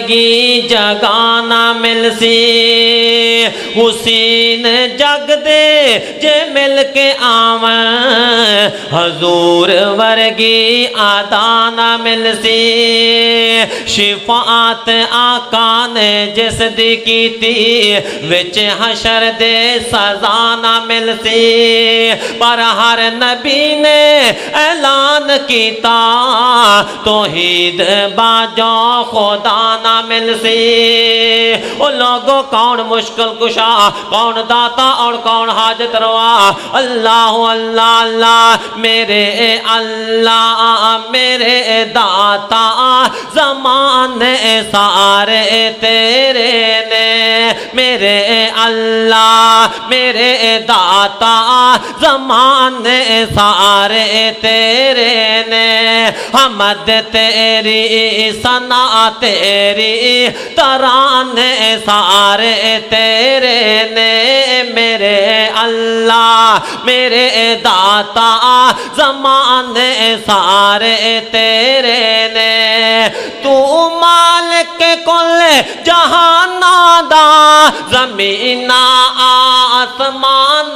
ورگی جگہ نہ مل سی حسین جگ دے جے مل کے آویں حضور ورگی ادا نہ مل سی شفاعت آقا نے جس دی کیتی وچ حشر دے سزا نہ مل سی پر ہر نبی نے اعلان کیتا توحید باجو خدا نہ مل سی او لوگوں کون مشکل کشا کون داتا اور کون حاجت روا اللہ اللہ اللہ میرے اللہ میرے داتا زمانے سارے تیرے نے میرے اللہ میرے داتا زمانے سارے تیرے نے حمد تیری ثنا تیری ترانے سارے تیرے نے میرے اللہ میرے داتا زمانے سارے تیرے نے تو مالک کل جہان دا زمین آسمان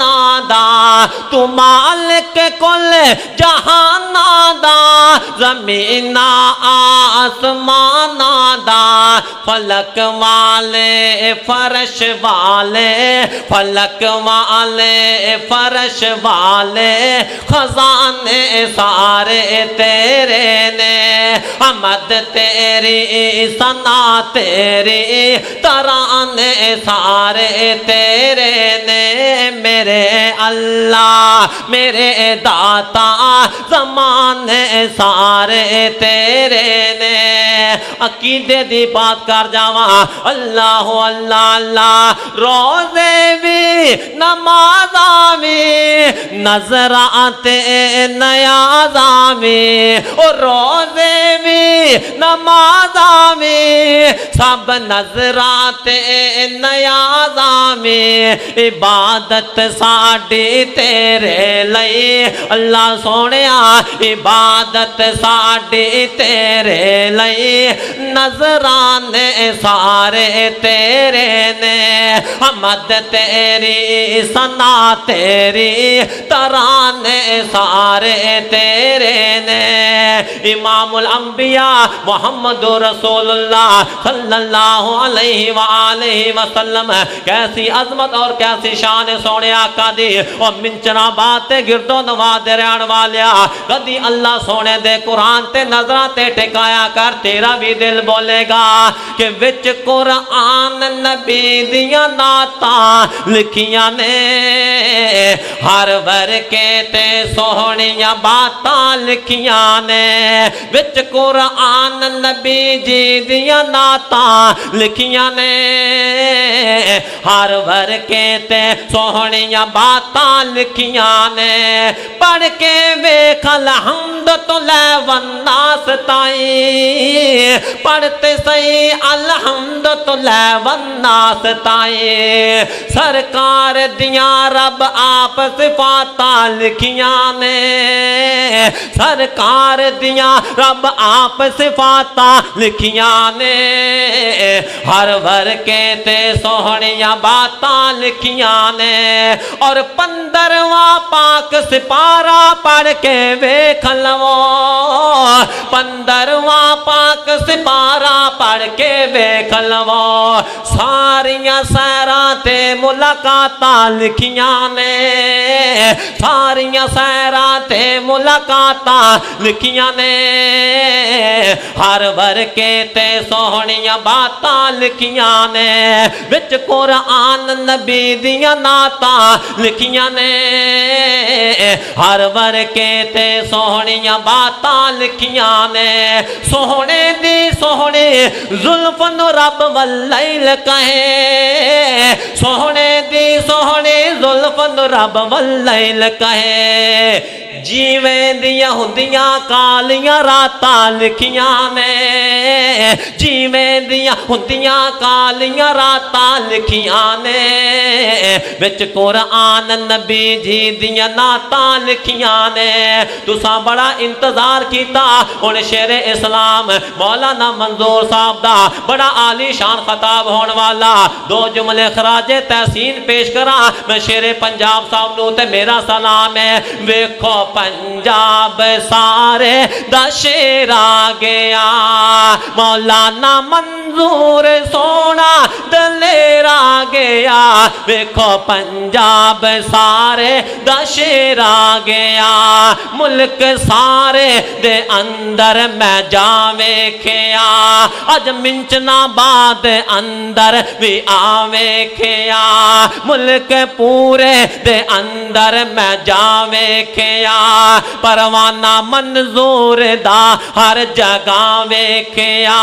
دا تو مالک کل جہان دا زمین آسمان دا فلک والے فرش والے فلک والے فرش والے خزانے سارے تیرے نے حمد تیری ثنا تیری ترانے سارے تیرے نے میرے اللہ میرے داتا زمانے سارے تیرے نے عقیدے دی بات کر جاواں اللہ اللہ اللہ روزے بھی نمازاں بھی نظرات نیازاں بھی اور روزے بھی نمازاں بھی سب نظرات نیازاں میں عبادت ساڈی تیرے لئی اللہ سونیا عبادت ساڈی تیرے لئی نظرانے سارے تیرے نے حمد تیری ثنا تیری ترانے سارے تیرے نے امام الانبیاء محمد رسول اللہ صلی اللہ علیہ وآلہ وسلم کیسی عظمت اور کیسی شان سونے آقا دی اور منچنا باتیں گردو نواز رہن والیا کدی اللہ سونے دے قرآن تے نظرہ تے ٹکایا کر تیرا بھی دل بولے گا کہ وچ قرآن نبی دیا ناتا لکھیاں نے ہر ورکے تے سوہنیاں باتاں لکھیاں نے وچ قرآن نبی جی دیا ناتا لکھیاں نے ہر ورکے تے سوہنیاں باتاں لکھیاں نے پڑھ کے ویکھ الحمد تو لے والناس تائیں پڑھتے صحیح الحمد تو لے والناس تائیں سرکار دیاں رب آپ صفاتاں لکھیاں نے سرکار دیاں رب آپ صفاتاں لکھیاں نے ہر ورکے تے سوہنیاں باتاں لکھیاں نے اور 15واں پاک سپارہ پڑھ کے ویکھ لو 15واں پاک سپارہ پڑھ کے ویکھ لو ساریاں سیراں تے ملاقاتاں لکھیاں نے ساریاں سیراں تے ملاقاتاں لکھیاں نے ہر ورکے تے سوہنیاں باتاں لکھیاں نے وچ قرآن نبی دیاں ناتاں لکھیاں نے ہر ورکے تے سوہنیاں باتاں لکھیاں نے سوہنے دی سوہنے زلف نو رب واللیل کہے سوہنے دی سوہنے زلف نو رب واللیل کہے جیویں دیاں ہوندیاں کالیاں راتاں لکھیاں نے جیویں دیاں ہوندیاں کالیاں راتاں لکھیاں نے وچ قرآن نبی جی دیاں نعتاں لکھیاں نے تساں بڑا انتظار کیتا ہن شیر اسلام مولانا منظور صاحب دا بڑا عالی شان خطاب ہون والا دو جملے خراج تحسین پیش کرا میں شیر پنجاب صاحب نو تے میرا سلام ہے ویکھو پنجاب سارے دا شیر آ گیا مولانا منظور سونا دلیر آ گیا ویکھو پنجاب سارے دا شیر آ گیا ملک سارے دے اندر میں جا ویکھیا اج منچنا بعد اندر بھی آ ویکھیا ملک پورے دے اندر میں جا ویکھیا پروانہ منظور دا ہر جگہ ویکھیا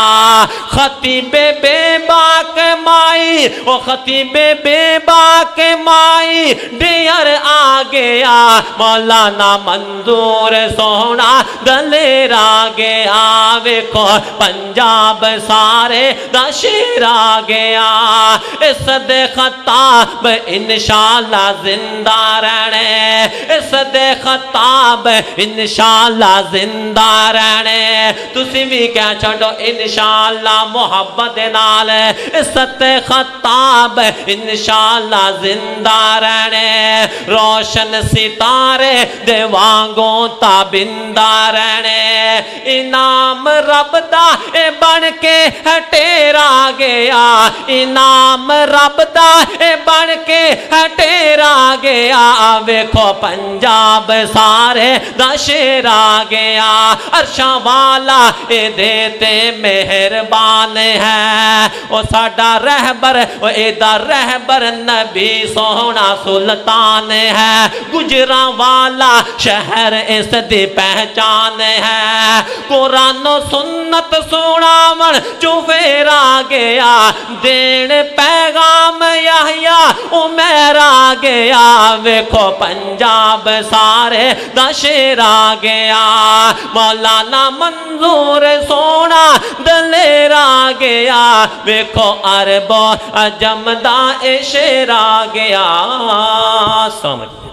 خطیب بے باک مائی او خطیب بے باک مائی ڈیر آ گیا مولانا منظور سونا دلیر آ گیا ویکھو پنجاب سارے دا شیر آ گیا اس دے خطاب انشاءاللہ زندہ رہنے اس دے خطاب انشاءاللہ زندہ رہنے تسی بھی کہہ چھڑو انشاءاللہ محبت نال اس دے خطاب انشاءاللہ زندہ رہنے روشن ستارے دے وانگوں تابندہ رہنے انعام رب دا اے بن کے ہٹیرا گیا انعام رب دا اے بن کے ہٹیرا گیا ویکھو پنجاب سارے دا شیر آ گیا عرشاں والا اے دیتے مہربان ہے او ساڈا رہبر او اے دا رہبر نبی سونا سلطان ہے گجراں والا شہر اس دی پہچان ہے قرآن و سنت سناون چوفیر آ گیا دین پیغام یحییٰ عمیر آ گیا ویکھو پنجاب سارے دا شیر آ گیا مولانا منظور سونا دلیر آ گیا ویکھو عرب و عجم دا اے شیر آ گیا سمجھ